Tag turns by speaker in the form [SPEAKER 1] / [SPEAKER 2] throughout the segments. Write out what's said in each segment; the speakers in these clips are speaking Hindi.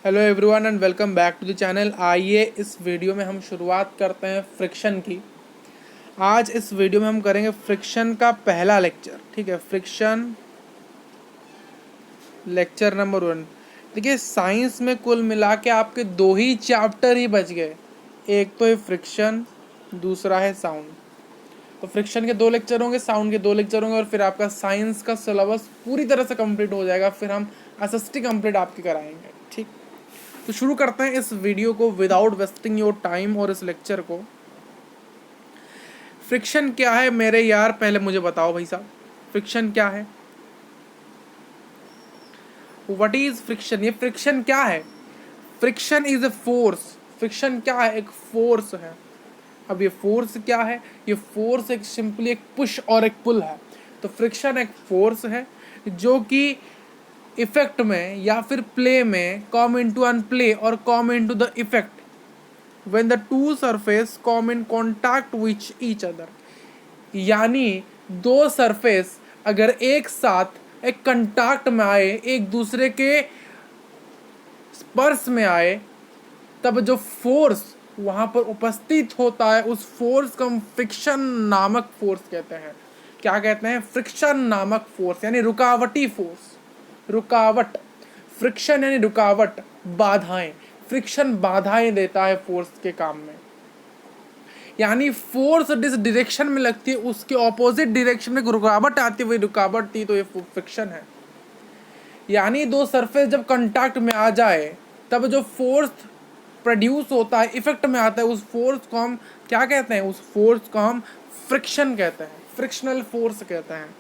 [SPEAKER 1] Hello everyone and welcome back to the channel. आइए इस वीडियो में हम शुरुआत करते हैं फ्रिक्शन की। आज इस वीडियो में हम करेंगे फ्रिक्शन का पहला लेक्चर। ठीक है, फ्रिक्शन लेक्चर नंबर 1। देखिए, साइंस में कुल मिला के आपके दो ही चैप्टर ही बच गए, एक तो है फ्रिक्शन, दूसरा है साउंड। तो फ्रिक्शन के 2 लेक्चर होंगे, साउंड के 2 लेक्चर होंगे और फिर आपका साइंस का सिलेबस पूरी तरह से कंप्लीट हो जाएगा। फिर हम एसएसटी कंप्लीट आपकी कराएंगे। ठीक, तो शुरू करते हैं इस वीडियो को विदाउट वेस्टिंग योर टाइम और इस लेक्चर को। फ्रिक्शन क्या है मेरे यार, पहले मुझे बताओ भाई साहब, फ्रिक्शन क्या है? What is friction? ये फ्रिक्शन क्या है? Friction is a force. Friction क्या है? एक फोर्स है। अब ये फोर्स क्या है? ये फोर्स एक सिंपली एक पुश और एक पुल है। तो फ्रिक्शन एक फोर्स है जो कि इफेक्ट में या फिर प्ले में कम इनटू अन प्ले और come into the effect when the two surface come in contact with each other। यानी दो सरफेस अगर एक साथ एक कंटैक्ट में आए, एक दूसरे के स्पर्श में आए, तब जो फोर्स वहां पर उपस्थित होता है उस फोर्स को हम फ्रिक्शन नामक फोर्स कहते हैं। क्या कहते हैं? फ्रिक्शन नामक फोर्स, यानी रुकावटी फोर्स। रुकावट, फ्रिक्शन यानी रुकावट, बाधाएं। फ्रिक्शन बाधाएं देता है फोर्स के काम में। यानी फोर्स जिस डायरेक्शन में लगती है उसके ऑपोजिट डायरेक्शन में रुकावट आती है, वही रुकावट थी, तो ये फ्रिक्शन है। यानी दो सरफेस जब कांटेक्ट में आ जाए तब जो फोर्स प्रोड्यूस होता है, इफेक्ट में आता है, उस फोर्स को हम क्या कहते हैं? उस फोर्स को हम फ्रिक्शन कहते हैं, फ्रिक्शनल फोर्स कहते हैं।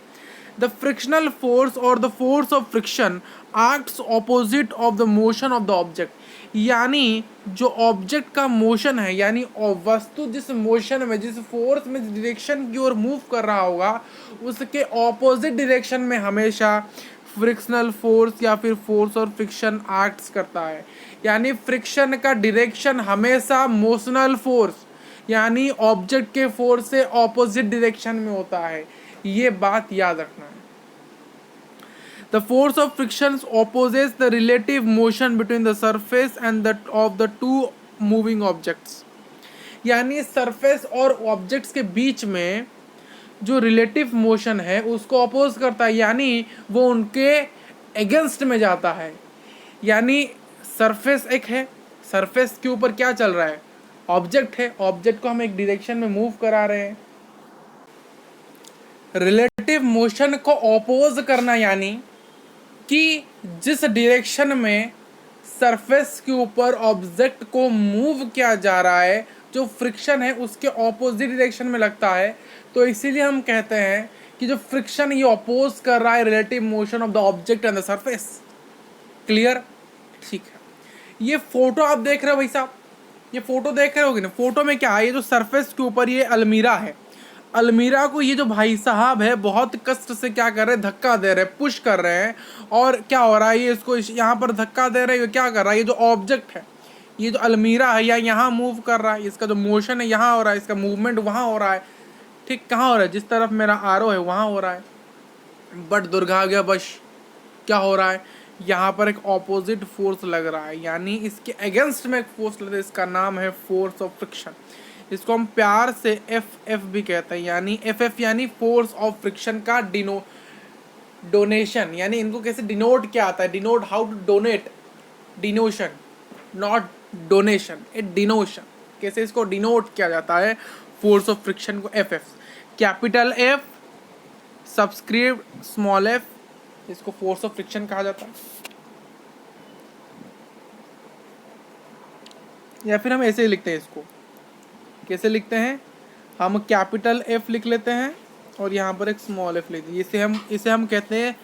[SPEAKER 1] द फ्रिक्शनल फोर्स और the force of friction acts opposite of the motion of the object. यानी जो ऑब्जेक्ट का मोशन है, यानी वस्तु जिस मोशन में, जिस फोर्स में, जिस डायरेक्शन की ओर मूव कर रहा होगा, उसके ऑपोजिट डायरेक्शन में हमेशा फ्रिक्शनल फोर्स या फिर फोर्स और फ्रिक्शन एक्ट्स करता है। यानी फ्रिक्शन का डायरेक्शन हमेशा मोशनल फोर्स यानी ऑब्जेक्ट के फोर्स से ऑपोजिट डायरेक्शन में होता है। ये बात याद रखना है। The force of friction opposes the relative motion between the surface and the of the two moving objects। यानी सरफेस और ऑब्जेक्ट्स के बीच में जो रिलेटिव मोशन है उसको अपोज करता है, यानी वो उनके अगेंस्ट में जाता है। यानी सरफेस एक है, सरफेस के ऊपर क्या चल रहा है? ऑब्जेक्ट है, ऑब्जेक्ट को हम एक डायरेक्शन में मूव करा रहे हैं। रिलेटिव मोशन को अपोज करना यानी कि जिस डायरेक्शन में सरफेस के ऊपर ऑब्जेक्ट को मूव किया जा रहा है, जो फ्रिक्शन है उसके ऑपोजिट डायरेक्शन में लगता है। तो इसीलिए हम कहते हैं कि जो फ्रिक्शन ये अपोज कर रहा है relative motion of the object and the surface. Clear? ठीक है। ये फोटो आप देख रहे हो भाई साहब, ये फोटो देख रहे होगे ना। फोटो में क्या है? ये जो सरफेस के ऊपर ये अलमीरा है, अलमीरा को ये जो भाई साहब है बहुत कष्ट से क्या कर रहे हैं? धक्का दे रहे हैं, पुश कर रहे हैं। और क्या हो रहा है? ये इसको यहाँ पर धक्का दे रहे हैं। क्या कर रहा है? ये जो ऑब्जेक्ट है, ये जो अलमीरा है, या यहाँ मूव कर रहा है, इसका जो मोशन है यहाँ हो रहा है, इसका मूवमेंट वहाँ हो रहा है। ठीक, कहाँ हो रहा है? जिस तरफ मेरा आरो है वहाँ हो रहा है। बट दुर्भाग्यवश क्या हो रहा है? यहाँ पर एक ऑपोजिट फोर्स लग रहा है, यानी इसके अगेंस्ट में एक फोर्स लग रहा है। इसका नाम है फोर्स ऑफ फ्रिक्शन। इसको हम प्यार से एफ भी कहते हैं। यानी एफ यानी फोर्स ऑफ फ्रिक्शन का डोनेशन। यानी इनको कैसे डिनोट किया आता है? Denote, how to donate, denotation, not donation, a denotation. कैसे इसको डिनोट किया जाता है? फोर्स ऑफ फ्रिक्शन को F, capital F, subscript small F, इसको फोर्स ऑफ फ्रिक्शन कहा जाता है। या फिर हम ऐसे ही लिखते हैं इसको। कैसे लिखते हैं? हम कैपिटल एफ लिख लेते हैं और यहाँ पर एक स्मॉल एफ लिख दीजिए। इसे हम कहते हैं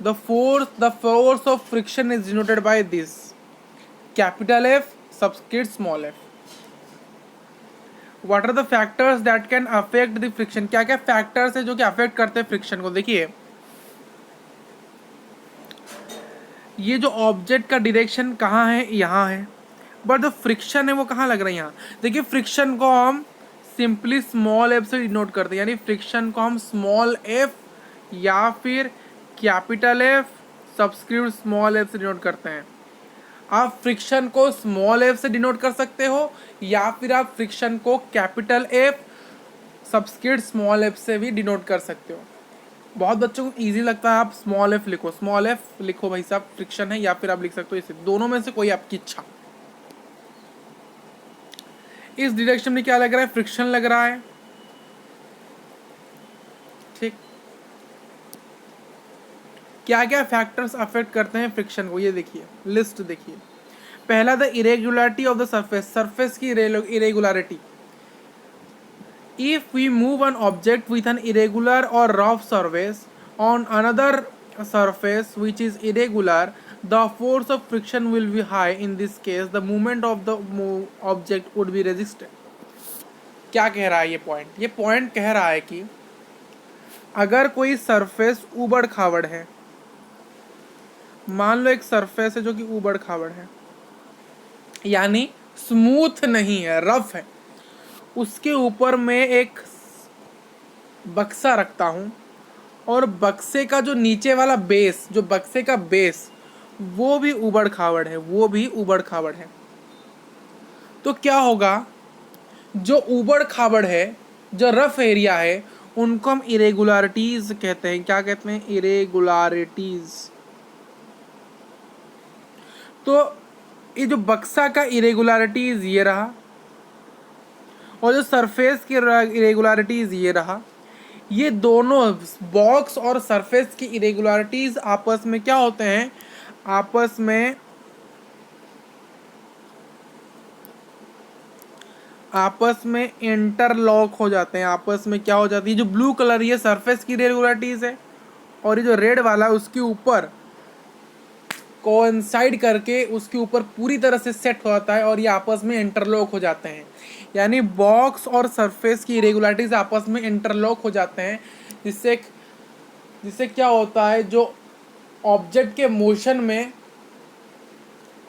[SPEAKER 1] the force of friction is denoted by this, capital F subscript small F. What are the factors that can affect the friction? क्या क्या फैक्टर्स है जो कि अफेक्ट करते हैं फ्रिक्शन को? देखिए, ये जो ऑब्जेक्ट का डायरेक्शन कहाँ है? यहाँ है। बट जो फ्रिक्शन है वो कहाँ लग रहा है? यहाँ। देखिए, फ्रिक्शन को हम सिंपली स्मॉल एफ से डिनोट करते हैं। यानी फ्रिक्शन को हम स्मॉल एफ या फिर capital F subscript small F से डिनोट करते हैं। आप फ्रिक्शन को स्मॉल एफ से डिनोट कर सकते हो या फिर आप फ्रिक्शन को capital F subscript small F से भी डिनोट कर सकते हो। बहुत बच्चों को इजी लगता है आप स्मॉल एफ लिखो, स्मॉल एफ लिखो भाई साहब फ्रिक्शन है, या फिर आप लिख सकते हो इसे, दोनों में से कोई आपकी इच्छा। इस डायरेक्शन में क्या लग रहा है, फ्रिक्शन लग रहा है, ठीक। क्या क्या फैक्टर्स अफेक्ट करते हैं फ्रिक्शन को, ये देखिए लिस्ट देखिए। पहला the irregularity of the surface, surface की irregularity. If we move an object with an irregular और rough surface on another surface which is irregular, the force of friction will be high. In this case the movement of the object would be resisted. क्या कह रहा है ये पॉइंट, ये पॉइंट कह रहा है कि अगर कोई सरफेस उबड़ खाबड़ है, मान लो एक सरफेस है जो कि उबड़ खाबड़ है यानी स्मूथ नहीं है, रफ है, उसके ऊपर मैं एक बक्सा रखता हूँ और बक्से का जो नीचे वाला बेस, जो बक्से का बेस वो भी उबड़ खाबड़ है, वो भी उबड़ खाबड़ है, तो क्या होगा, जो उबड़ खाबड़ है, जो रफ एरिया है, उनको हम इरेगुलरिटीज कहते हैं। क्या कहते हैं, इरेगुलरिटीज। तो ये जो बक्सा का इरेगुलरिटीज ये रहा और जो सरफेस की इरेगुलरिटीज ये रहा, ये दोनों बॉक्स और सरफेस की इरेगुलरिटीज आपस में क्या होते हैं, आपस में इंटरलॉक हो जाते हैं, आपस में क्या हो जाती है, जो ब्लू कलर ये सरफेस की इरेगुलरिटीज है और ये जो रेड वाला उसके ऊपर कोइंसाइड करके उसके ऊपर पूरी तरह से सेट हो जाता है और ये आपस में इंटरलॉक हो जाते हैं। यानी बॉक्स और सरफेस की इरेगुलरिटीज आपस में इंटरलॉक हो जाते हैं, जिससे क्या होता है, जो ऑब्जेक्ट के मोशन में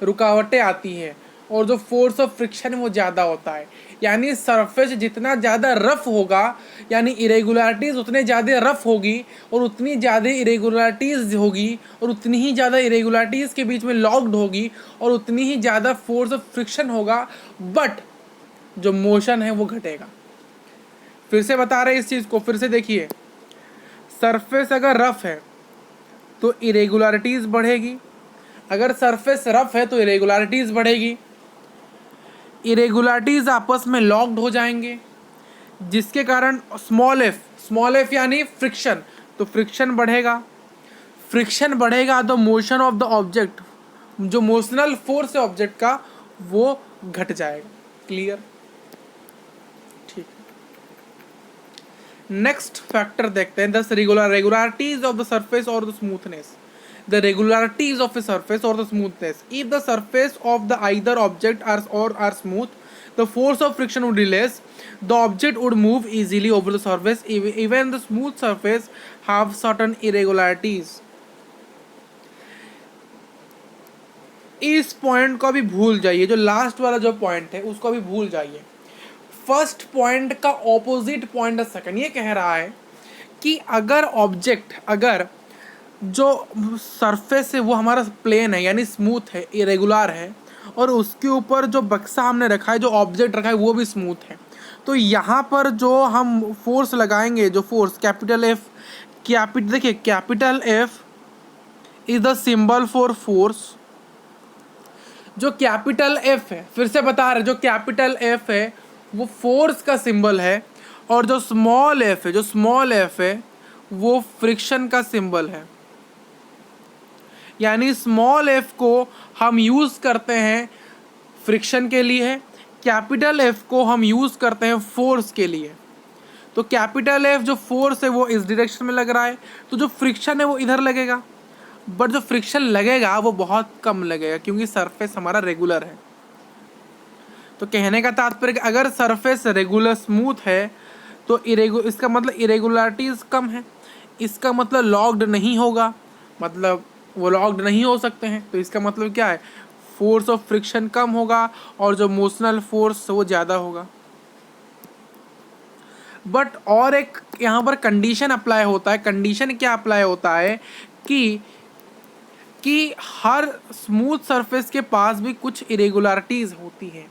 [SPEAKER 1] रुकावटें आती हैं और जो फोर्स ऑफ फ्रिक्शन है वो ज़्यादा होता है। यानी सरफेस जितना ज़्यादा रफ होगा यानी इरेगुलरिटीज़ उतने ज़्यादा रफ होगी और उतनी ज़्यादा इरेगुलरिटीज़ होगी और उतनी ही ज़्यादा इरेगुलरिटीज़ के बीच में लॉक्ड होगी और उतनी ही ज़्यादा फोर्स ऑफ फ्रिक्शन होगा, बट जो मोशन है वो घटेगा। फिर से बता रहे इस चीज़ को, फिर से देखिए, सरफेस अगर रफ है तो इरेगुलरिटीज़ बढ़ेगी, अगर सरफेस रफ है तो इरेगुलरिटीज़ बढ़ेगी, इरेगुलरिटीज़ आपस में लॉक्ड हो जाएंगे जिसके कारण स्मॉल एफ यानी फ्रिक्शन, तो फ्रिक्शन बढ़ेगा, फ्रिक्शन बढ़ेगा तो मोशन ऑफ द ऑब्जेक्ट, जो मोशनल फोर्स है ऑब्जेक्ट का वो घट जाएगा। क्लियर, ठीक। नेक्स्ट फैक्टर देखते हैं, the regularities of the surface और the smoothness. The regularities of a surface or the smoothness. If the surface of the either object are smooth, the force of friction would be less. The object would move easily over the surface. Even the smooth surface have certain irregularities. इस पॉइंट को भी भूल जाइए, जो लास्ट वाला जो पॉइंट है उसको भी भूल जाइए। फर्स्ट पॉइंट का ऑपोजिट पॉइंट सेकंड ये कह रहा है कि अगर जो सरफेस है वो हमारा प्लेन है यानी स्मूथ है, इरेगुलर है, और उसके ऊपर जो बक्सा हमने रखा है, जो ऑब्जेक्ट रखा है वो भी स्मूथ है, तो यहाँ पर जो हम फोर्स लगाएंगे, जो फोर्स कैपिटल एफ, देखिए capital F is the symbol for force. जो कैपिटल एफ है, फिर से बता रहे, जो कैपिटल एफ है वो फोर्स का सिंबल है और जो स्मॉल एफ है वो फ्रिक्शन का सिंबल है। यानी स्मॉल एफ को हम यूज़ करते हैं फ्रिक्शन के लिए, कैपिटल एफ को हम यूज़ करते हैं फोर्स के लिए। तो कैपिटल एफ जो फोर्स है वो इस डायरेक्शन में लग रहा है, तो जो फ्रिक्शन है वो इधर लगेगा, बट जो फ्रिक्शन लगेगा वो बहुत कम लगेगा क्योंकि सरफेस हमारा रेगुलर है। तो कहने का तात्पर्य अगर सरफेस रेगुलर स्मूथ है तो इसका मतलब इरेगुलरिटीज़ कम है, इसका मतलब लॉक्ड नहीं होगा, मतलब वो लॉक्ड नहीं हो सकते हैं, तो इसका मतलब क्या है, फोर्स ऑफ फ्रिक्शन कम होगा और जो मोशनल फोर्स वो ज़्यादा होगा। बट और एक यहाँ पर कंडीशन अप्लाई होता है। कंडीशन क्या अप्लाई होता है कि कि हर स्मूथ सरफेस के पास भी कुछ इरेगुलरिटीज़ होती हैं।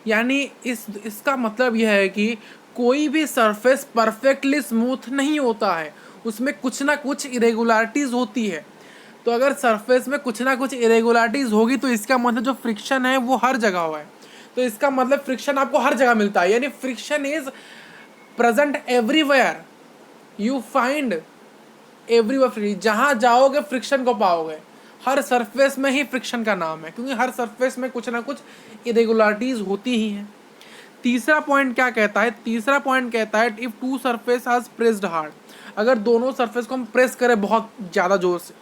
[SPEAKER 1] यानी इसका मतलब यह है कि कोई भी सरफेस परफेक्टली स्मूथ नहीं होता है, उसमें कुछ ना कुछ इरेगुलरिटीज़ होती है। तो अगर सरफेस में कुछ ना कुछ इरेगुलरिटीज़ होगी तो इसका मतलब जो फ्रिक्शन है वो हर जगह हुआ है। तो इसका मतलब फ्रिक्शन आपको हर जगह मिलता है, यानी friction is present everywhere, you find everywhere, जहाँ जाओगे फ्रिक्शन को पाओगे। हर सरफेस में ही फ्रिक्शन का नाम है, क्योंकि हर सरफेस में कुछ ना कुछ इरेगुलरिटीज होती ही हैं। तीसरा पॉइंट क्या कहता है? तीसरा पॉइंट कहता है if two surface has pressed hard, अगर दोनों सरफेस को हम प्रेस करें बहुत ज़्यादा जोर से,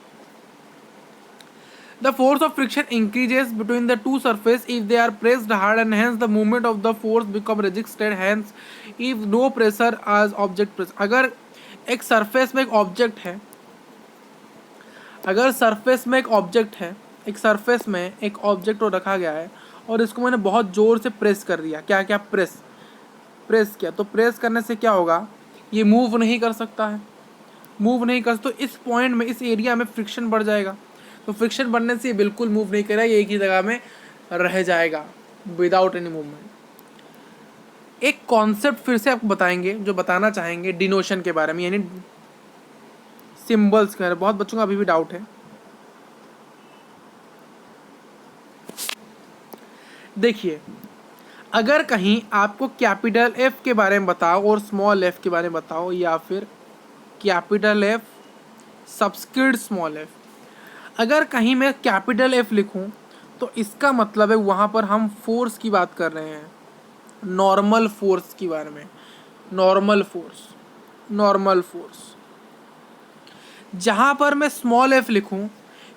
[SPEAKER 1] the force of friction increases between the two surfaces if they are pressed hard, and hence the movement of the force become resisted, hence if no pressure as object press। अगर एक सरफेस में एक ऑब्जेक्ट है, अगर सरफेस में एक ऑब्जेक्ट है, एक सरफेस में एक ऑब्जेक्ट को रखा गया है और इसको मैंने बहुत ज़ोर से प्रेस कर दिया, क्या क्या प्रेस किया, तो प्रेस करने से क्या होगा? ये मूव नहीं कर सकता है, मूव नहीं कर, तो इस पॉइंट में, इस एरिया में फ्रिक्शन बढ़ जाएगा। तो फ्रिक्शन बढ़ने से ये बिल्कुल मूव नहीं करेगा, ये एक ही जगह में रह जाएगा विदाउट एनी मूवमेंट। एक कॉन्सेप्ट फिर से आपको बताएंगे, जो बताना चाहेंगे डिनोशन के बारे में, यानी सिंबल्स के बारे में। बहुत बच्चों का अभी भी डाउट है। देखिए, अगर कहीं आपको कैपिटल एफ के बारे में बताओ और स्मॉल एफ के बारे में बताओ, या फिर capital F subscript small F, अगर कहीं मैं कैपिटल एफ लिखूं तो इसका मतलब है वहाँ पर हम फोर्स की बात कर रहे हैं, नॉर्मल फोर्स के बारे में। नॉर्मल फोर्स जहाँ पर मैं स्मॉल एफ लिखूं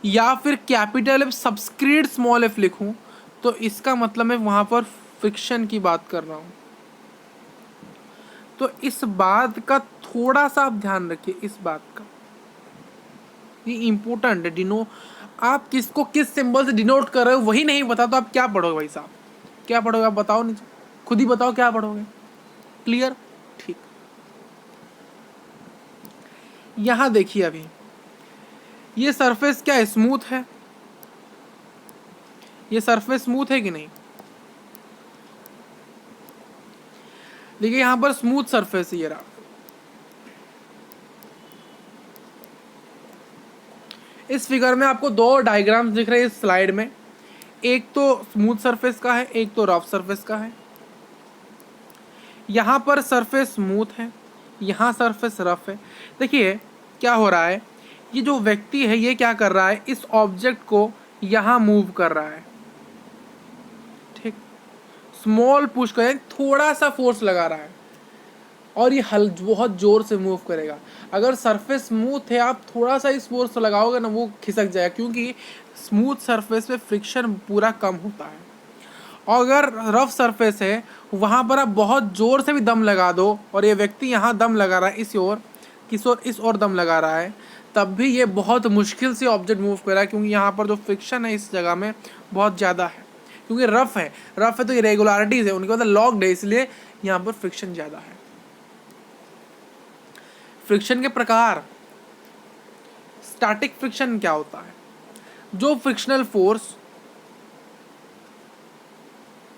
[SPEAKER 1] या फिर capital F subscript small F लिखूं तो इसका मतलब मैं वहाँ पर फ्रिक्शन की बात कर रहा हूँ। तो इस बात का थोड़ा सा आप ध्यान रखिए, इस बात का, ये इम्पोर्टेंट है। आप किसको किस सिंबल से डिनोट कर रहे हो वही नहीं बता तो आप क्या पढ़ोगे भाई साहब? क्या पढ़ोगे आप बताओ, नहीं खुद ही बताओ क्या पढ़ोगे। क्लियर? ठीक। यहां देखिए, अभी ये सरफेस क्या है? स्मूथ है। ये सरफेस स्मूथ है कि नहीं? देखिए यहां पर स्मूथ सरफेस है। ये रहा, इस फिगर में आपको दो डायग्राम्स दिख रहे हैं इस स्लाइड में, एक तो स्मूथ सरफेस का है, एक तो रफ सरफेस का है। यहाँ पर सरफेस स्मूथ है, यहाँ सरफेस रफ है। देखिए क्या हो रहा है, ये जो व्यक्ति है ये क्या कर रहा है, इस ऑब्जेक्ट को यहाँ मूव कर रहा है, ठीक, स्मॉल पुश कर, थोड़ा सा फोर्स लगा रहा है और ये बहुत जोर से मूव करेगा। अगर सरफेस स्मूथ है, आप थोड़ा सा इस फोर्स लगाओगे ना, वो खिसक जाएगा, क्योंकि स्मूथ सरफेस पे फ्रिक्शन पूरा कम होता है। और अगर रफ सरफेस है, वहाँ पर आप बहुत ज़ोर से भी दम लगा दो, और ये व्यक्ति यहाँ दम लगा रहा है, इस ओर, इस ओर दम लगा रहा है, तब भी ये बहुत मुश्किल से ऑब्जेक्ट मूव कर रहा है, क्योंकि यहाँ पर जो फ्रिक्शन है इस जगह में बहुत ज़्यादा है, क्योंकि रफ है तो इरेगुलरिटीज़ है, उनके मतलब लॉक्ड है, इसलिए यहाँ पर फ्रिक्शन ज़्यादा है। फ्रिक्शन के प्रकार, स्टैटिक फ्रिक्शन क्या होता है? जो फ्रिक्शनल फोर्स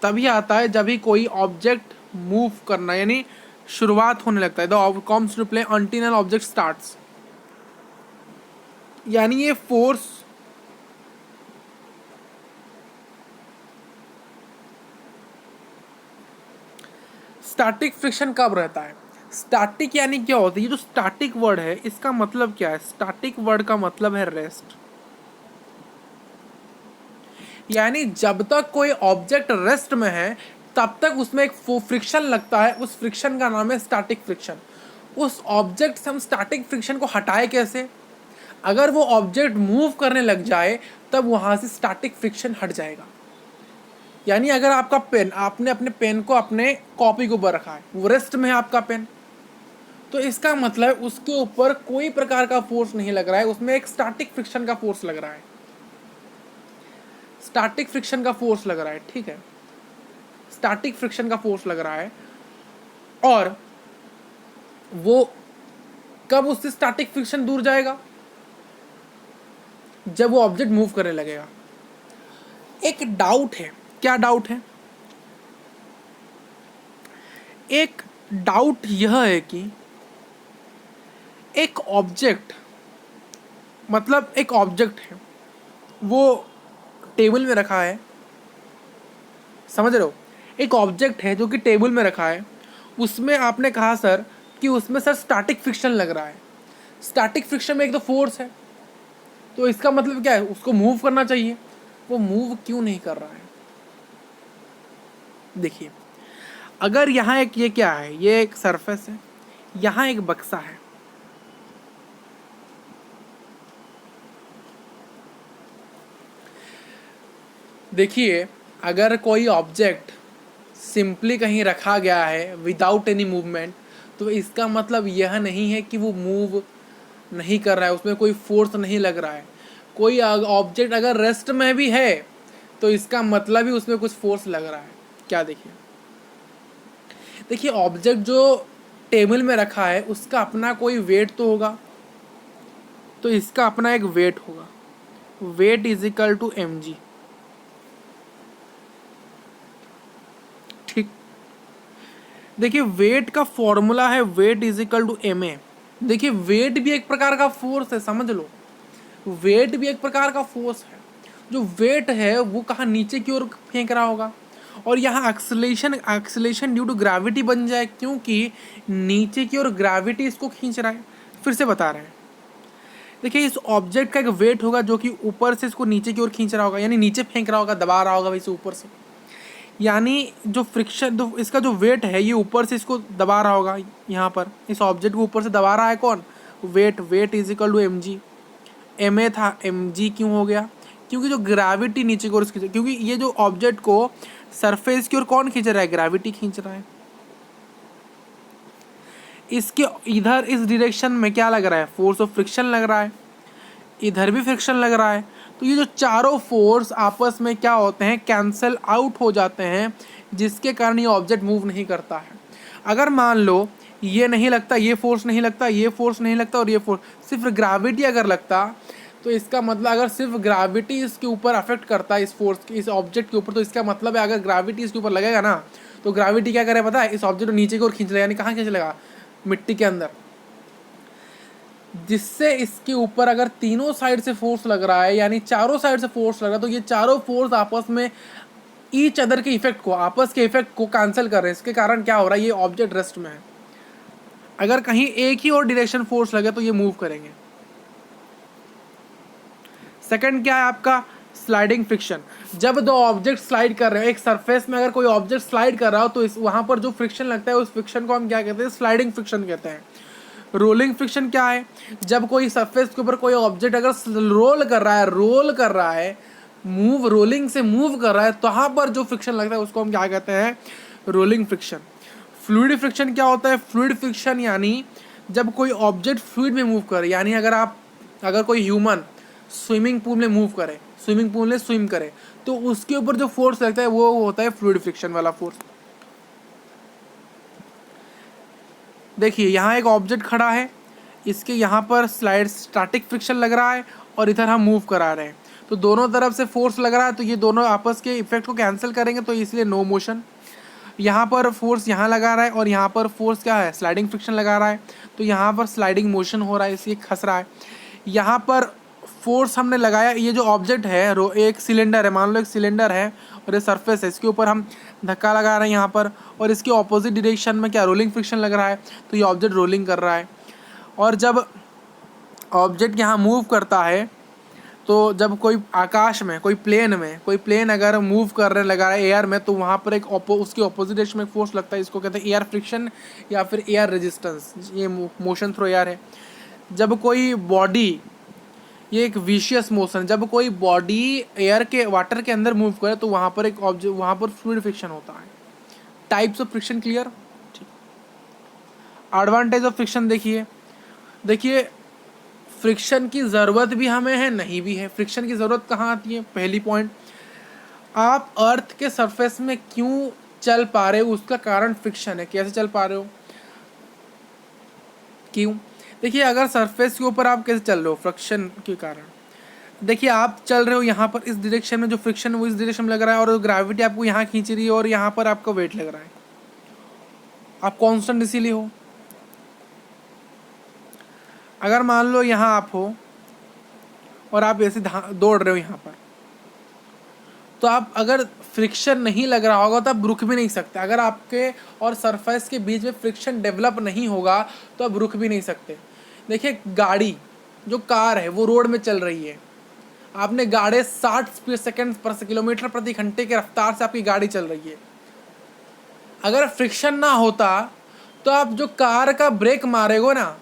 [SPEAKER 1] तभी आता है जब ही कोई ऑब्जेक्ट मूव करना, यानी शुरुआत होने लगता है, the comes to play until an object starts, यानी ये फोर्स स्टैटिक फ्रिक्शन कब रहता है? स्टैटिक यानी क्या होता है? ये जो स्टैटिक वर्ड है इसका मतलब क्या है? स्टैटिक वर्ड का मतलब है रेस्ट, यानी जब तक कोई ऑब्जेक्ट रेस्ट में है तब तक उसमें एक फ्रिक्शन लगता है, उस फ्रिक्शन का नाम है स्टैटिक फ्रिक्शन। उस ऑब्जेक्ट से हम स्टैटिक फ्रिक्शन को हटाए कैसे? अगर वो ऑब्जेक्ट मूव करने लग जाए तब वहाँ से स्टैटिक फ्रिक्शन हट जाएगा। यानी अगर आपका पेन, आपने अपने पेन को अपने कॉपी के ऊपर रखा है, वो रेस्ट में है आपका पेन, तो इसका मतलब उसके ऊपर कोई प्रकार का फोर्स नहीं लग रहा है, उसमें एक स्टैटिक फ्रिक्शन का फोर्स लग रहा है, स्टैटिक फ्रिक्शन का फोर्स लग रहा है, ठीक है, स्टैटिक फ्रिक्शन का फोर्स लग रहा है। और वो कब उससे स्टैटिक फ्रिक्शन दूर जाएगा? जब वो ऑब्जेक्ट मूव करने लगेगा। एक डाउट है, क्या डाउट है? एक डाउट यह है कि एक ऑब्जेक्ट, मतलब एक ऑब्जेक्ट है, वो टेबल में रखा है, समझ रहे हो? एक ऑब्जेक्ट है जो कि टेबल में रखा है, उसमें आपने कहा सर कि उसमें सर स्टैटिक फ्रिक्शन लग रहा है। स्टैटिक फ्रिक्शन में एक तो फोर्स है, तो इसका मतलब क्या है? उसको मूव करना चाहिए, वो मूव क्यों नहीं कर रहा है? देखिए, अगर यहाँ एक, ये क्या है, ये एक सरफेस है, यहाँ एक बक्सा है, देखिए अगर कोई ऑब्जेक्ट सिंपली कहीं रखा गया है विदाउट एनी मूवमेंट, तो इसका मतलब यह नहीं है कि वो मूव नहीं कर रहा है, उसमें कोई फोर्स नहीं लग रहा है। कोई ऑब्जेक्ट अगर रेस्ट में भी है तो इसका मतलब ही उसमें कुछ फोर्स लग रहा है। क्या? देखिए, देखिए ऑब्जेक्ट जो टेबल में रखा है उसका अपना कोई वेट तो होगा, तो इसका अपना एक वेट होगा, weight is equal to mg। ठीक, देखिए वेट का फॉर्मूला है weight is equal to ma। देखिए वेट भी एक प्रकार का फोर्स है, समझ लो, वेट भी एक प्रकार का फोर्स है। जो वेट है वो कहाँ नीचे की ओर फेंक रहा होगा, और यहाँ acceleration, acceleration due to gravity बन जाए, क्योंकि नीचे की ओर ग्रेविटी इसको खींच रहा है। फिर से बता रहे हैं, देखिए इस ऑब्जेक्ट का एक वेट होगा जो कि ऊपर से इसको नीचे की ओर खींच रहा होगा, यानी नीचे फेंक रहा होगा, दबा रहा होगा वैसे ऊपर से, यानी जो फ्रिक्शन, जो इसका जो वेट है ये ऊपर से इसको दबा रहा होगा, यहाँ पर इस ऑब्जेक्ट को ऊपर से दबा रहा है कौन? Weight. Weight is equal to mg। ma था, mg क्यों हो गया? क्योंकि जो ग्रेविटी नीचे की ओर खींच, क्योंकि ये जो ऑब्जेक्ट को सरफेस की ओर कौन खींच रहा है? ग्रेविटी खींच रहा है। इसके इधर इस डायरेक्शन में क्या लग रहा है? फोर्स ऑफ फ्रिक्शन लग रहा है, इधर भी फ्रिक्शन लग रहा है। तो ये जो चारों फोर्स आपस में क्या होते हैं? कैंसल आउट हो जाते हैं, जिसके कारण ये ऑब्जेक्ट मूव नहीं करता है। अगर मान लो ये नहीं लगता, ये फोर्स नहीं लगता, ये फोर्स नहीं लगता, और ये फोर्स, सिर्फ ग्रेविटी अगर लगता, तो इसका मतलब अगर सिर्फ ग्रेविटी इसके ऊपर अफेक्ट करता है, इस फोर्स, इस ऑब्जेक्ट के ऊपर, तो इसका मतलब है अगर ग्रेविटी इसके ऊपर लगेगा ना, तो ग्रेविटी क्या करे पता है? इस ऑब्जेक्ट को नीचे की ओर खींच लेगा, यानी कहाँ खींच लेगा? मिट्टी के अंदर। जिससे इसके ऊपर अगर तीनों साइड से फोर्स लग रहा है, यानी चारों साइड से फोर्स लग रहा है, तो ये चारों फोर्स आपस में ईच अदर के इफेक्ट को, आपस के इफेक्ट को कैंसिल कर रहे हैं। इसके कारण क्या हो रहा है? ये ऑब्जेक्ट रेस्ट में है। अगर कहीं एक ही और डायरेक्शन फोर्स लगे तो ये मूव करेंगे। सेकंड क्या है आपका? Sliding friction. जब दो ऑब्जेक्ट स्लाइड कर रहे हो, एक सरफेस में अगर कोई ऑब्जेक्ट स्लाइड कर रहा हो, तो इस वहां पर जो फ्रिक्शन लगता है उस फ्रिक्शन को हम क्या कहते हैं? स्लाइडिंग फ्रिक्शन कहते हैं। रोलिंग फ्रिक्शन क्या है? जब कोई सरफेस के ऊपर कोई ऑब्जेक्ट अगर रोल कर रहा है, मूव, रोलिंग से मूव कर रहा है, तो वहाँ पर जो फ्रिक्शन लगता है उसको हम क्या कहते हैं? Rolling friction. फ्लूइड फ्रिक्शन क्या होता है? फ्लूइड फ्रिक्शन यानी जब कोई ऑब्जेक्ट फ्लूइड में मूव करे, यानी अगर कोई ह्यूमन स्विमिंग पूल में मूव करे, स्विमिंग पूल में स्विम करे, तो उसके ऊपर जो फोर्स लगता है वो होता है फ्लूइड फ्रिक्शन वाला फोर्स। देखिए यहाँ एक ऑब्जेक्ट खड़ा है, इसके यहाँ पर स्लाइड स्टैटिक फ्रिक्शन लग रहा है, और इधर हम मूव करा रहे हैं, तो दोनों तरफ से फोर्स लग रहा है, तो ये दोनों आपस के इफेक्ट को कैंसिल करेंगे, तो इसलिए नो मोशन। यहाँ पर फोर्स यहाँ लगा रहा है, और यहाँ पर फोर्स क्या है? स्लाइडिंग फ्रिक्शन लगा रहा है, तो यहाँ पर स्लाइडिंग मोशन हो रहा है, इसलिए खस रहा है। यहाँ पर फोर्स हमने लगाया, ये जो ऑब्जेक्ट है एक सिलेंडर है, मान लो एक सिलेंडर है और ये सरफेस है, इसके ऊपर हम धक्का लगा रहे हैं यहाँ पर, और इसके ऑपोजिट डायरेक्शन में क्या? रोलिंग फ्रिक्शन लग रहा है, तो ये ऑब्जेक्ट रोलिंग कर रहा है। और जब ऑब्जेक्ट यहाँ मूव करता है, तो जब कोई आकाश में, कोई प्लेन अगर मूव करने लगा है एयर में, तो वहाँ पर उसके ऑपोजिट डायरेक्शन में फोर्स लगता है, इसको कहते हैं एयर फ्रिक्शन या फिर एयर रेजिस्टेंस। ये मोशन थ्रू एयर है। जब कोई बॉडी, ये एक विशियस मोशन, जब कोई बॉडी एयर के, वाटर के अंदर मूव करे, तो वहाँ पर एक ऑब्जेक्ट, वहाँ पर फ्लूइड फ्रिक्शन होता है। Types of friction clear? ठीक। एडवांटेज ऑफ फ्रिक्शन देखिए फ्रिक्शन की ज़रूरत भी हमें है, नहीं भी है। फ्रिक्शन की ज़रूरत कहाँ आती है? पहली पॉइंट, आप अर्थ के सरफेस में क्यों चल पा रहे हो, उसका कारण फ्रिक्शन है। कैसे चल पा रहे हो, क्यों? देखिए अगर सरफेस के ऊपर आप कैसे चल रहे हो? फ्रिक्शन के कारण। देखिए आप चल रहे हो यहाँ पर इस डायरेक्शन में, जो फ्रिक्शन वो इस डायरेक्शन में लग रहा है और ग्रेविटी आपको यहाँ खींच रही है और यहाँ पर आपका वेट लग रहा है, आप कांस्टेंट इसीलिए हो। अगर मान लो यहाँ आप हो और आप ऐसे दौड़ रहे हो यहाँ पर, तो आप अगर फ्रिक्शन नहीं लग रहा होगा तो आप रुक भी नहीं सकते। अगर आपके और सरफेस के बीच में फ्रिक्शन डेवलप नहीं होगा तो आप रुक भी नहीं सकते। देखिए गाड़ी, जो कार है वो रोड में चल रही है, आपने गाड़ी 60 सेकंड पर किलोमीटर प्रति घंटे के रफ्तार से आपकी गाड़ी चल रही है। अगर फ्रिक्शन ना होता तो आप जो कार का ब्रेक मारेगो ना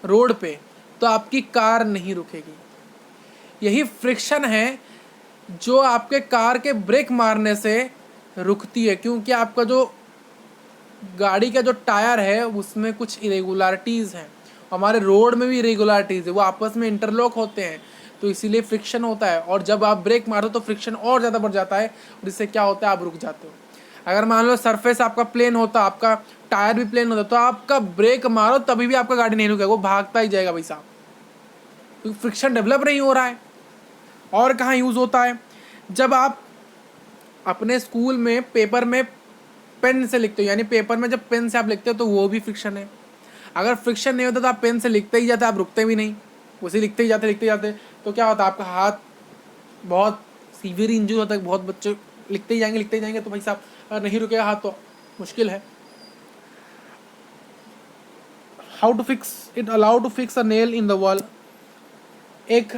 [SPEAKER 1] रोड पे, तो आपकी कार नहीं रुकेगी। यही फ्रिक्शन है जो आपके कार के ब्रेक मारने से रुकती है, क्योंकि आपका जो गाड़ी का जो टायर है उसमें कुछ इरेगुलरिटीज़ हैं। हमारे रोड में भी इरेगुलरिटीज़ है, वो आपस में इंटरलॉक होते हैं, तो इसीलिए फ्रिक्शन होता है। और जब आप ब्रेक मारो तो फ्रिक्शन और ज़्यादा बढ़ जाता है और इससे क्या होता है, आप रुक जाते हो। अगर मान लो सरफेस आपका प्लेन होता, आपका टायर भी प्लेन होता, तो आपका ब्रेक मारो तभी भी आपका गाड़ी नहीं रुकेगा, वो भागता ही जाएगा भाई साहब, क्योंकि फ्रिक्शन डेवलप नहीं हो रहा है। और कहाँ यूज़ होता है, जब आप अपने स्कूल में पेपर में पेन से लिखते हो, यानी पेपर में जब पेन से आप लिखते हो तो वो भी फ्रिक्शन है। अगर फ्रिक्शन नहीं होता तो आप पेन से लिखते ही जाते, आप रुकते भी नहीं, उसे लिखते ही जाते, तो क्या होता है, आपका हाथ बहुत सीवियर इंजरी होता है। बहुत बच्चे लिखते ही जाएंगे, तो भाई साहब अगर नहीं रुकेगा हाथ तो मुश्किल है। How to fix it, allow to fix a nail in the wall. एक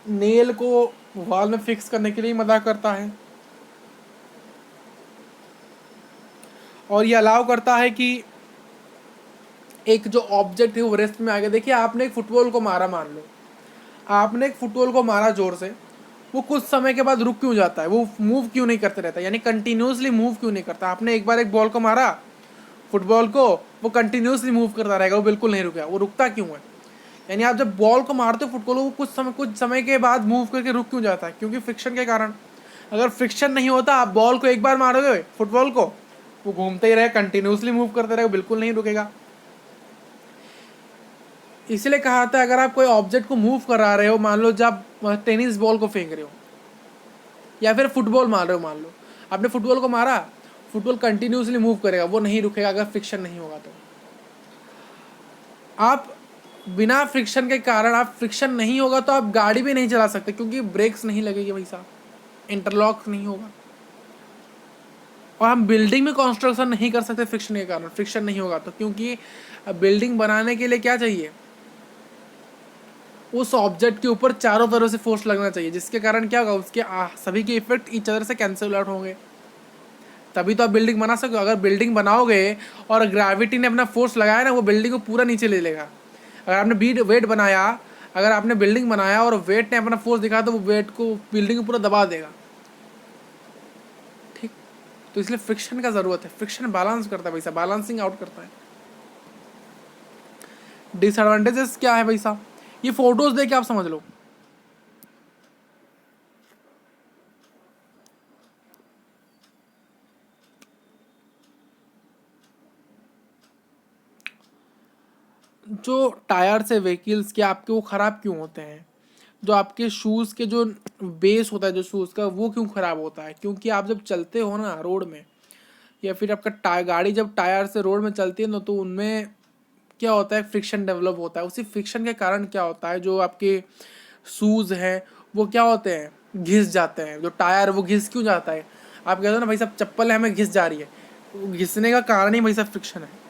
[SPEAKER 1] नेल को वॉल में फिक्स करने के लिए मदद करता है, और ये अलाउ करता है कि एक जो ऑब्जेक्ट है वो रेस्ट में आ गया। देखिए आपने एक फुटबॉल को मारा, मान लो आपने एक फुटबॉल को मारा जोर से, वो कुछ समय के बाद रुक क्यों जाता है, वो मूव क्यों नहीं करते रहता, यानी कंटिन्यूसली मूव क्यों नहीं करता। आपने एक बार एक बॉल को मारा फुटबॉल को, वो कंटिन्यूसली मूव करता रहेगा, वो बिल्कुल नहीं रुकेगा, वो रुकता क्यों है। यानी आप जब बॉल को मारते हो फुटबॉल को, कुछ समय के बाद मूव करके रुक क्यों जाता है, क्योंकि फ्रिक्शन के कारण। अगर फ्रिक्शन नहीं होता, आप बॉल को एक बार मारोगे फुटबॉल को, वो घूमते ही रहे, कंटिन्यूसली मूव करते रहे, बिल्कुल नहीं रुकेगा। इसलिए कहा था अगर आप कोई ऑब्जेक्ट को मूव करा रहे हो, मान लो जब टेनिस बॉल को फेंक रहे हो या फिर फुटबॉल मार रहे हो, मान लो आपने फुटबॉल को मारा, फुटबॉल कंटिन्यूसली मूव करेगा, वो नहीं रुकेगा अगर फ्रिक्शन नहीं होगा तो। आप बिना फ्रिक्शन के कारण, आप फ्रिक्शन नहीं होगा तो आप गाड़ी भी नहीं चला सकते, क्योंकि ब्रेक्स नहीं लगेगी भाई साहब, इंटरलॉक नहीं होगा। और हम बिल्डिंग में कंस्ट्रक्शन नहीं कर सकते फ्रिक्शन के कारण, फ्रिक्शन नहीं होगा तो, क्योंकि बिल्डिंग बनाने के लिए क्या चाहिए, उस ऑब्जेक्ट के ऊपर चारों तरफ से फोर्स लगना चाहिए, जिसके कारण क्या होगा, उसके सभी के इफेक्ट ईच अदर से कैंसिल आउट होंगे, तभी तो आप बिल्डिंग बना सकते हो। अगर बिल्डिंग बनाओगे और ग्रेविटी ने अपना फोर्स लगाया ना, वो बिल्डिंग को पूरा नीचे ले लेगा। अगर आपने वेट बनाया, अगर आपने बिल्डिंग बनाया और वेट ने अपना फोर्स दिखाया, तो वो वेट को, बिल्डिंग को पूरा दबा देगा। ठीक, तो इसलिए फ्रिक्शन का ज़रूरत है। फ्रिक्शन बैलेंस करता है भाई साहब, बैलेंसिंग आउट करता है। डिसएडवांटेजेस क्या है भाई साहब, ये फोटोज देख के आप समझ लो। जो टायर से व्हीकल्स के आपके वो ख़राब क्यों होते हैं, जो आपके शूज़ के जो बेस होता है जो शूज़ का, वो क्यों ख़राब होता है, क्योंकि आप जब चलते हो ना रोड में, या फिर आपका गाड़ी जब टायर से रोड में चलती है ना, तो उनमें क्या होता है, फ्रिक्शन डेवलप होता है। उसी फ्रिक्शन के कारण क्या होता है, जो आपके शूज़ हैं वो क्या होते हैं, घिस जाते हैं। जो टायर वो घिस क्यों जाता है, आप कहते हो ना भाई साहब चप्पल है हमें घिस जा रही है, वो घिसने का कारण ही भाई साहब फ्रिक्शन है।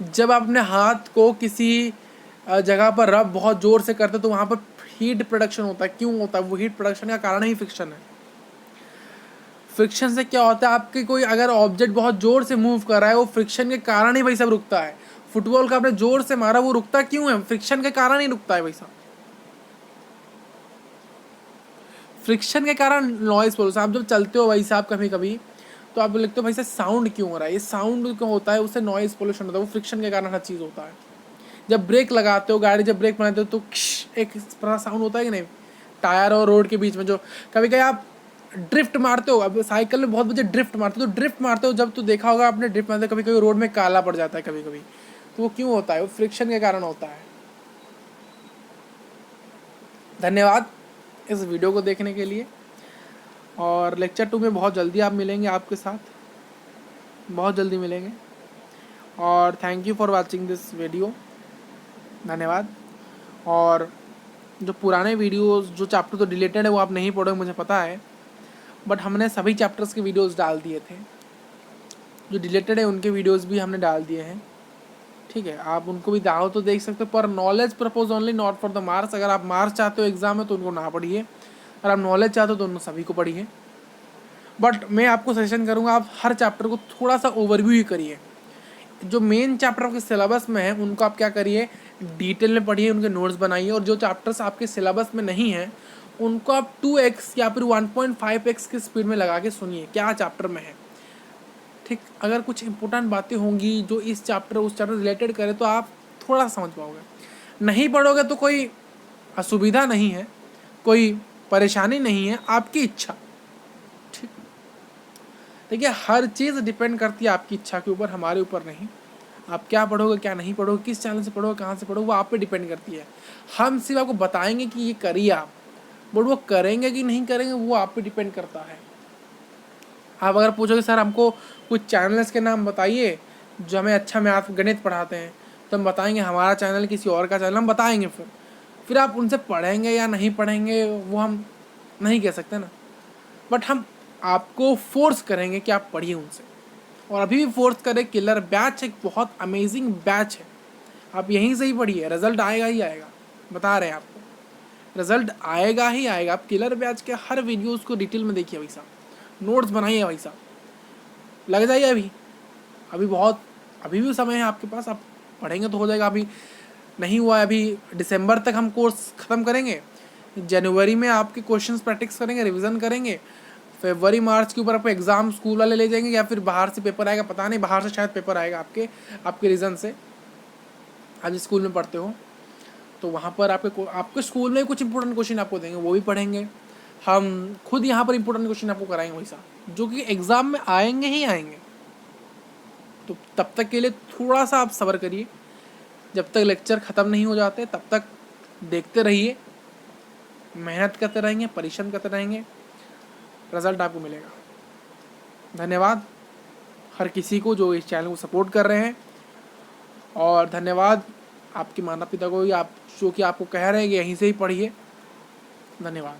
[SPEAKER 1] जब अपने हाथ को किसी जगह पर रब बहुत ज़ोर से करते तो वहाँ पर हीट प्रोडक्शन होता है, क्यों होता है, वो हीट प्रोडक्शन का कारण ही फ्रिक्शन है। फ्रिक्शन से क्या होता है, आपके कोई अगर ऑब्जेक्ट बहुत ज़ोर से मूव कर रहा है, वो फ्रिक्शन के कारण ही भाई साहब रुकता है। फुटबॉल का आपने ज़ोर से मारा, वो रुकता क्यों है, फ्रिक्शन के कारण ही रुकता है भाई साहब। फ्रिक्शन के कारण नॉइज़ पोल्यूशन, आप जब चलते हो भाई साहब कभी कभी, तो आप लिखते हो भाई साहब साउंड क्यों हो रहा है, ये साउंड क्यों होता है, उससे नॉइज़ पोल्यूशन होता है, वो फ्रिक्शन के कारण हर चीज़ होता है। जब ब्रेक लगाते हो, गाड़ी जब ब्रेक बनाते हो तो एक बड़ा साउंड होता है कि नहीं, टायर और रोड के बीच में जो कभी कभी आप ड्रिफ्ट मारते हो, अब साइकिल में बहुत बच्चे ड्रिफ्ट मारते हो, तो ड्रिफ्ट मारते हो जब, तो देखा होगा आपने ड्रिफ्ट मारते कभी कभी रोड में काला पड़ जाता है कभी कभी, तो वो क्यों होता है, वो फ्रिक्शन के कारण होता है। धन्यवाद इस वीडियो को देखने के लिए, और लेक्चर 2 में बहुत जल्दी आप मिलेंगे, आपके साथ बहुत जल्दी मिलेंगे। और thank you for watching this video, धन्यवाद। और जो पुराने वीडियोस जो चैप्टर तो डिलीटेड है वो आप नहीं पढ़ोगे मुझे पता है, बट हमने सभी चैप्टर्स के वीडियोस डाल दिए थे, जो डिलीटेड है उनके वीडियोस भी हमने डाल दिए हैं, ठीक है। आप उनको भी चाहो तो देख सकते हो, पर knowledge propose only, not for the marks. अगर आप मार्क्स चाहते हो एग्जाम में तो उनको ना पढ़िए, अगर आप नॉलेज चाहते हो तो उन सभी को पढ़िए। बट मैं आपको सजेशन करूँगा आप हर चैप्टर को थोड़ा सा ओवरव्यू ही करिए। जो मेन चैप्टर आपके सिलेबस में है उनको आप क्या करिए, डिटेल में पढ़िए, उनके नोट्स बनाइए। और जो चैप्टर्स आपके सिलेबस में नहीं हैं उनको आप 2x या फिर 1.5x की स्पीड में लगा के सुनिए क्या चैप्टर में है, ठीक। अगर कुछ इंपॉर्टेंट बातें होंगी जो इस चैप्टर उस चैप्टर रिलेटेड करे तो आप थोड़ा सा समझ पाओगे। नहीं पढ़ोगे तो कोई असुविधा नहीं है, कोई परेशानी नहीं है, आपकी इच्छा, ठीक। देखिए हर चीज़ डिपेंड करती है आपकी इच्छा के ऊपर, हमारे ऊपर नहीं। आप क्या पढ़ोगे क्या नहीं पढ़ोगे, किस चैनल से पढ़ोगे कहाँ से पढ़ोगे, वो आप पे डिपेंड करती है। हम सिर्फ आपको बताएंगे कि ये करिए आप, बट वो करेंगे कि नहीं करेंगे वो आप पे डिपेंड करता है। आप अगर पूछोगे सर हमको कुछ चैनल्स के नाम बताइए जो हमें अच्छा मैथ गणित पढ़ाते हैं, तो हम बताएंगे हमारा चैनल किसी और का चैनल, हम बताएंगे। फिर आप उनसे पढ़ेंगे या नहीं पढ़ेंगे वो हम नहीं कह सकते ना, बट हम आपको फोर्स करेंगे कि आप पढ़िए उनसे। और अभी भी फोर्स करें, किलर बैच एक बहुत अमेजिंग बैच है, आप यहीं से ही पढ़िए, रिजल्ट आएगा ही आएगा, बता रहे हैं आपको, रिजल्ट आएगा ही आएगा। आप किलर बैच के हर वीडियोज़ को डिटेल में देखिए भाई साहब, नोट्स बनाइए भाई साहब, लग जाइए। अभी भी समय है आपके पास, आप पढ़ेंगे तो हो जाएगा। अभी नहीं हुआ है, अभी दिसंबर तक हम कोर्स ख़त्म करेंगे, जनवरी में आपके क्वेश्चंस प्रैक्टिस करेंगे, रिवीजन करेंगे, फरवरी मार्च के ऊपर आपको एग्ज़ाम स्कूल वाले ले जाएंगे या फिर बाहर से पेपर आएगा, पता नहीं, बाहर से शायद पेपर आएगा आपके रीज़न से। आप जिस स्कूल में पढ़ते हो तो वहाँ पर आपके स्कूल में कुछ इंपॉर्टेंट क्वेश्चन आपको देंगे, वो भी पढ़ेंगे। हम खुद यहाँ पर इंपॉर्टेंट क्वेश्चन आपको कराएंगे वैसा, जो कि एग्ज़ाम में आएंगे ही आएंगे। तो तब तक के लिए थोड़ा सा आप सब्र करिए, जब तक लेक्चर ख़त्म नहीं हो जाते तब तक देखते रहिए, मेहनत करते रहेंगे, परिश्रम करते रहेंगे, रिज़ल्ट आपको मिलेगा। धन्यवाद हर किसी को जो इस चैनल को सपोर्ट कर रहे हैं, और धन्यवाद आपके माता पिता को भी, आप जो कि आपको कह रहे हैं कि यहीं से ही पढ़िए। धन्यवाद।